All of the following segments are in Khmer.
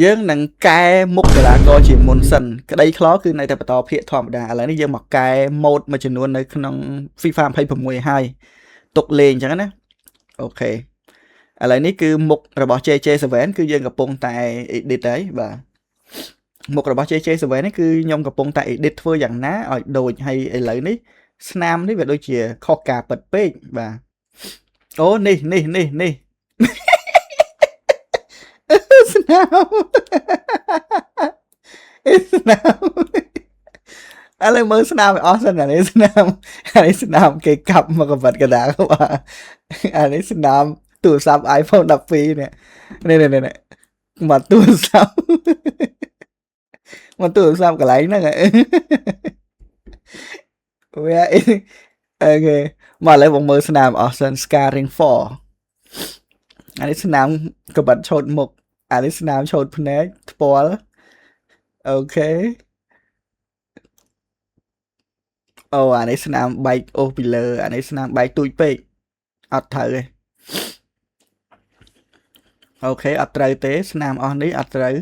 យើងនឹងកែមុខកីឡាករជាមុនសិនក្តីខ្លគឺនៅតែបន្តភាគធម្មតាឥឡូវនេះយើងមកកែម៉ូដមួយចំនួននៅក្នុង FIFA 26ហើយទុកលេងអញ្ចឹងណាអូខេឥឡូវនេះគឺមុខរបស់ JJ7 គឺយើងកំពុងតែ edit ហើយបាទមុខរបស់ JJ7 នេះគឺខ្ញុំកំពុងតែ edit ធ្វើយ៉ាងណាឲ្យដូចហើយឥឡូវនេះស្នាមនេះវាដូចជាខុសការពិតពេកបាទអូនេះស្នាមស្នាមឥឡូវមើលស្នាមឲ្យអស់សិនអានេះស្នាមគេកាប់មកកបិតកណ្ដាលបាទអានេះស្នាមទូរស័ព្ទ iPhone 12នេះមកទូរស័ព្ទមកទូរស័ព្ទកន្លែងហ្នឹងវាអូខេមកឥឡូវបងមើលស្នាមអស់សិន scarring 4អានេះស្នាមកបិតឆូតមុខអានេះស្នាមឆូតភ្នែកថ្ពាល់អូខេអូអានេះស្នាមបែកអូសពីលើអានេះស្នាមបែកទូចពេកអត់ត្រូវទេអូខេអត់ត្រូវទេស្នាមអស់នេះអត់ត្រូវ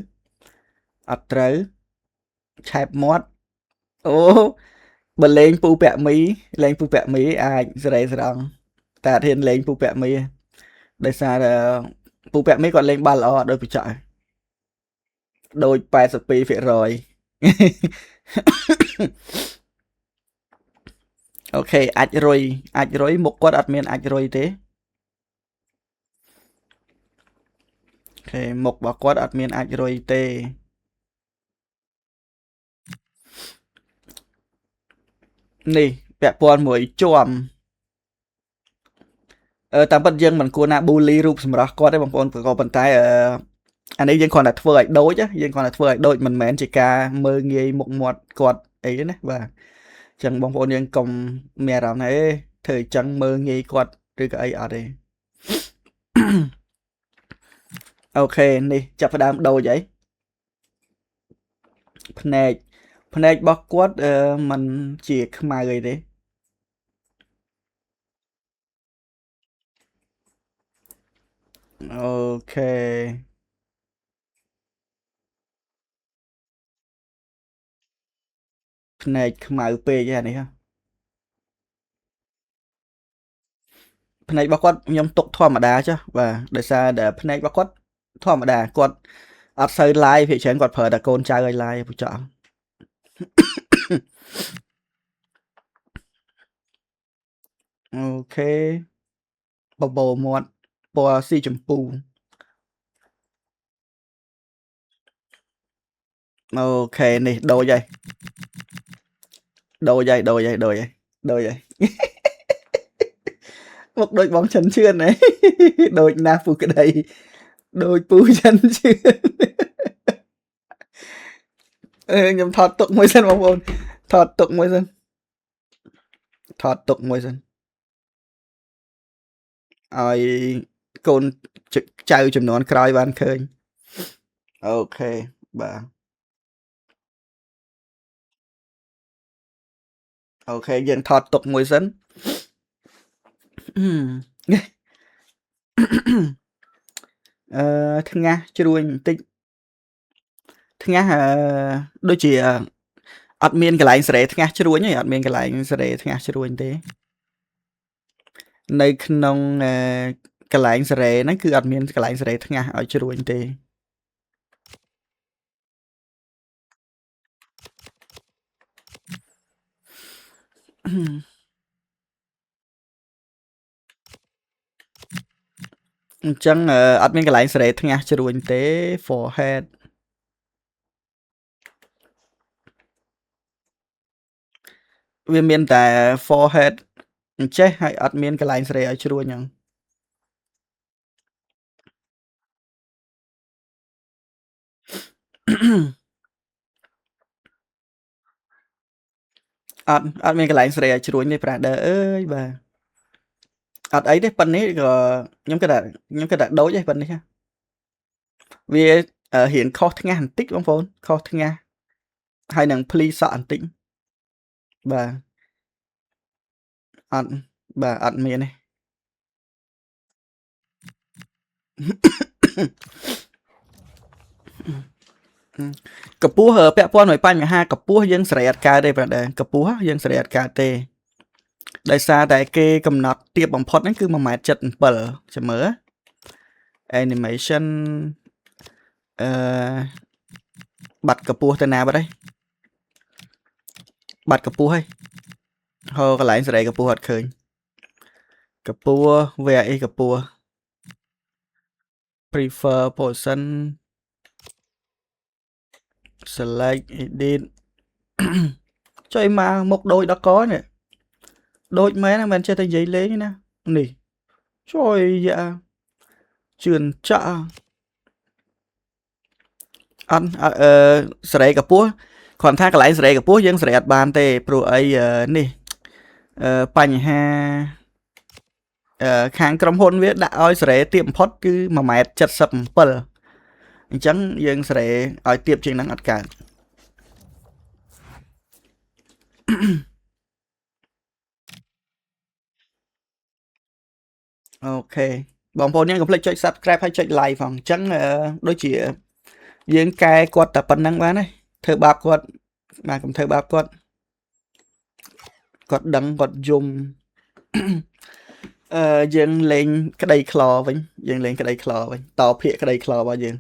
ឆែបមាត់អូបើលេងពូពាក់មីអាចសេរីស្រង់តែអត់ហ៊ានលេងពូពាក់មីដោយសារតែពូពាក់មីគាត់លេងបាល់ល្អអត់ដូចបច្ចុប្បន្នដូច82%អូខេអាចរុយមុខគាត់អត់មានអាចរុយទេអូខេមុខរបស់គាត់អត់មានអាចរុយទេនេះពាក់ព័ន្ធមួយជាប់តាមពិតយើងមិនគួរណាប៊ូលីរូបសម្រស់គាត់ទេបងប្អូនក៏ប៉ុន្តែអានេះយើងគ្រាន់តែធ្វើឲ្យដូចយើងគ្រាន់តែធ្វើឲ្យដូចមិនមែនជាការមើលងាយមុខមាត់គាត់អីទេណាបាទអញ្ចឹងបងប្អូនយើងកុំមានអារម្មណ៍ថាធ្វើអញ្ចឹងមើលងាយគាត់ឬក៏អីអត់ទេអូខេនេះចាប់ផ្ដើមដូចហើយភ្នែករបស់គាត់มันជាខ្មៅអីទេអូខេភ្នែកខ្មៅពេកហ្នឹងនេះភ្នែករបស់គាត់ខ្ញុំទុកធម្មតាចុះបាទដោយសារតែភ្នែករបស់គាត់ធម្មតាគាត់អត់សូវ live ភាគច្រើនគាត់ប្រើតែកូនចៅឲ្យ live ពុចអអូខេបបោមាត់ពណ៌ស៊ីជម្ពូអូខេនេះដូចហើយមកដូចបងចិនជឿនហ៎ដូចណាស់ពូក្តីដូចពូចិនជឿនខ្ញុំថតទុកមួយសិនបងប្អូនថតទុកមួយសិនឲ្យកូនចៅចំនួនក្រោយបានឃើញអូខេបាទអូខេយើងថតទុកមួយសិនថ្ងាសជ្រួញបន្តិចថ្ងាសដូចជាអត់មានកន្លែងសេរីថ្ងាសជ្រួញទេអត់មានកន្លែងសេរីថ្ងាសជ្រួញទេនៅក្នុងកន្លែងសេរីហ្នឹងគឺអត់មានកន្លែងសេរីថ្ងាសឲ្យជ្រួញទេអញ្ចឹងអត់មានកន្លែងសេរីថ្ងាសជ្រួញទេ forehead វាមានតែ forehead អញ្ចេះហើយអត់មានកន្លែងសេរីឲ្យជ្រួញហ្នឹងអត់មានកន្លែងសេរីឲ្យជ្រួញទេ brother អើយបាទអត់អីទេប៉ុណ្នេះក៏ខ្ញុំគិតថាដូចទេប៉ុណ្នេះវារៀងខុសថ្ងាសបន្តិចបងប្អូនខុសថ្ងាសហើយនឹងភ្លីសក់បន្តិចបាទអត់អត់មានទេ កពស់ពាក់ព័ន្ធមួយបញ្ហាកពស់យើងស្រែអត់កើតទេប្រដៅកពស់យើងស្រែអត់កើតទេដោយសារតែគេកំណត់ទាបបំផុតហ្នឹងគឺ1.77 ម៉ែត្រចាំមើល animation បាត់កពស់ទៅណាបាត់ហើយបាត់កពស់ហើយកន្លែងស្រែកពស់អត់ឃើញកពស់ where is កពស់ prefer position select edit ចុយមកមុខដូចដល់កនេះដូចមែនមិនចេះតែនិយាយលេងណានេះចុយយ៉ាជឿនចាក់អត់ស្រែកពស់គ្រាន់ថាកន្លែងស្រែកពស់យើងស្រែអត់បានទេព្រោះអីនេះបញ្ហាខាងក្រុមហ៊ុនវាដាក់ឲ្យស្រែទាបបំផុតគឺ1.77 ម៉ែត្រអញ្ចឹងយើងស្រែឲ្យទាបជាងហ្នឹងអត់កើតអូខេបងប្អូនយើងកុំភ្លេចចុច Subscribe ហើយចុច Like ផងអញ្ចឹងដូចជាយើងកែគាត់តែប៉ុណ្្នឹងបានហើយធ្វើបាបគាត់បាទកុំធ្វើបាបគាត់ដឹងគាត់យំយើងលេងក្តីខ្លវិញយើងលេងក្តីខ្លវិញតភាកក្តីខ្លរបស់យើង